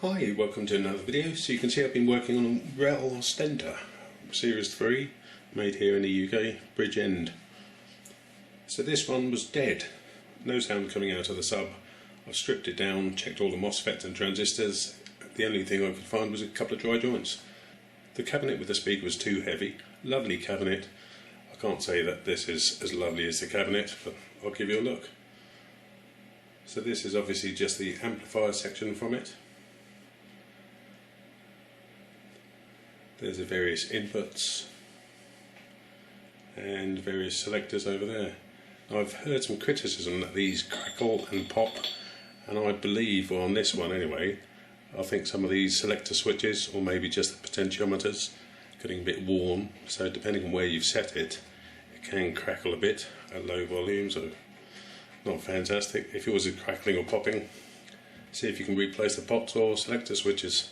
Hi, welcome to another video. So you can see I've been working on a REL Stentor Series 3, made here in the UK, Bridge End. So this one was dead, no sound coming out of the sub. I've stripped it down, checked all the MOSFETs and transistors. The only thing I could find was a couple of dry joints. The cabinet with the speaker was too heavy. Lovely cabinet. I can't say that this is as lovely as the cabinet, but I'll give you a look. So this is obviously just the amplifier section from it. There's the various inputs and various selectors over there. Now, I've heard some criticism that these crackle and pop, and I believe, or on this one anyway, I think some of these selector switches, or maybe just the potentiometers, getting a bit worn, so depending on where you've set it, it can crackle a bit at low volume, so not fantastic. If yours is crackling or popping, see if you can replace the pops or selector switches.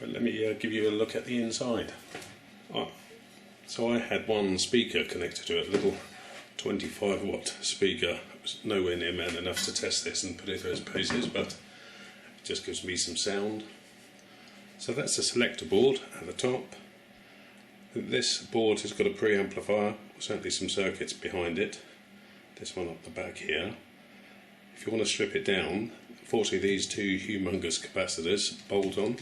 Let me give you a look at the inside. So I had one speaker connected to it, a little 25 watt speaker. It was nowhere near man enough to test this and put it through its paces, but it just gives me some sound. So that's the selector board at the top. This board has got a preamplifier, certainly some circuits behind it. This one up the back here. If you want to strip it down, unfortunately these two humongous capacitors bolt on.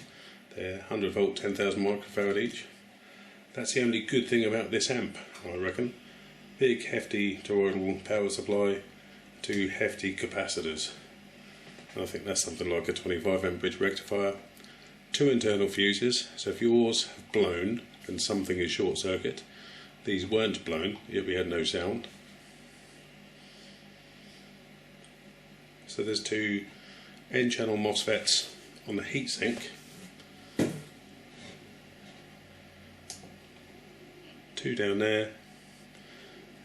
They're 100 volt, 10,000 microfarad each. That's the only good thing about this amp, I reckon. Big, hefty toroidal power supply, two hefty capacitors. And I think that's something like a 25 amp bridge rectifier. Two internal fuses, so if yours have blown, then something is short circuit. These weren't blown, yet we had no sound. So there's two N-channel MOSFETs on the heatsink. Two down there,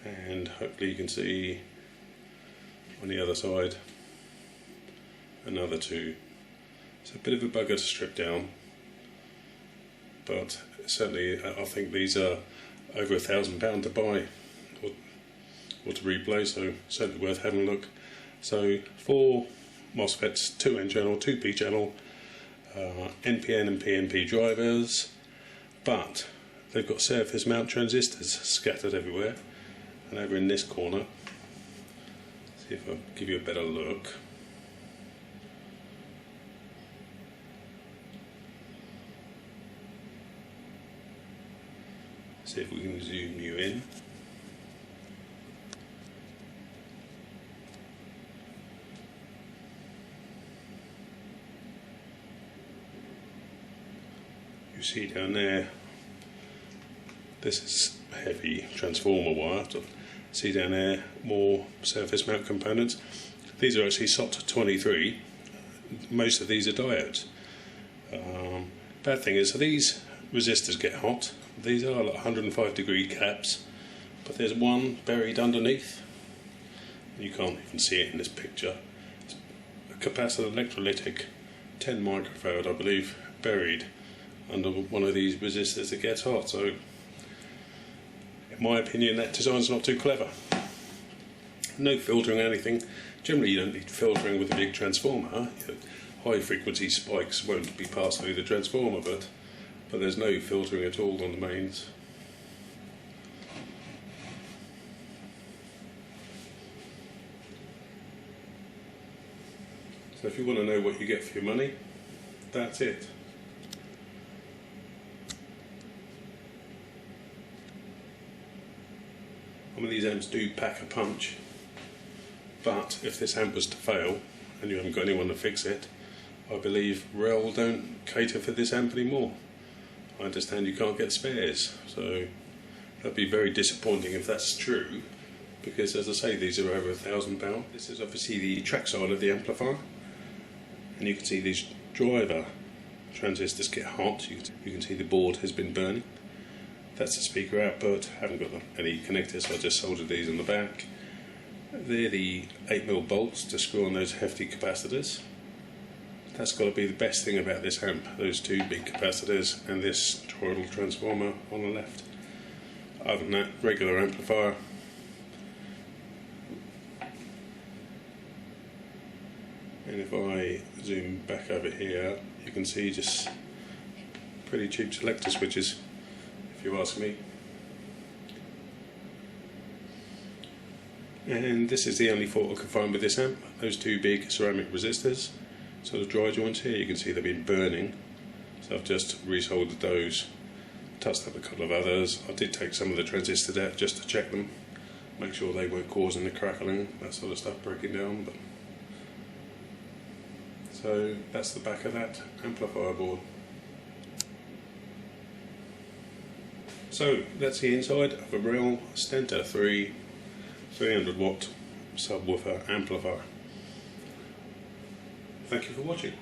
and hopefully you can see on the other side another two. It's a bit of a bugger to strip down, but certainly I think these are over £1,000 to buy or to replace, so certainly worth having a look. So 4 MOSFETs, 2 N-channel, 2 P-channel, NPN and PNP drivers, but they've got surface mount transistors scattered everywhere, and over in this corner, see if I give you a better look. See if we can zoom you in. You see down there, this is heavy transformer wire. See down there, more surface mount components. These are actually SOT 23. Most of these are diodes. Bad thing is, so these resistors get hot. These are like 105-degree caps, but there's one buried underneath. You can't even see it in this picture. It's a capacitor electrolytic, 10 microfarad, I believe, buried under one of these resistors that gets hot. So, in my opinion, that design's not too clever. No filtering or anything. Generally you don't need filtering with a big transformer. High frequency spikes won't be passed through the transformer, but there's no filtering at all on the mains. So if you want to know what you get for your money, that's it. I mean, these amps do pack a punch, but if this amp was to fail and you haven't got anyone to fix it, I believe REL don't cater for this amp anymore. I understand you can't get spares, so that'd be very disappointing if that's true, because as I say, these are over £1,000. This is obviously the track side of the amplifier, and you can see these driver transistors get hot. You can see the board has been burning. That's the speaker output. Haven't got any connectors, so I just soldered these on the back. They're the 8mm bolts to screw on those hefty capacitors. That's got to be the best thing about this amp, those two big capacitors and this toroidal transformer on the left. Other than that, regular amplifier. And if I zoom back over here, you can see just pretty cheap selector switches, if you ask me. And this is the only fault I could find with this amp, those two big ceramic resistors. So the dry joints here, you can see they've been burning. So I've just resoldered those, touched up a couple of others. I did take some of the transistors out just to check them, make sure they weren't causing the crackling, that sort of stuff breaking down. But so that's the back of that amplifier board. So that's the inside of a REL Stentor III 300 watt subwoofer amplifier. Thank you for watching.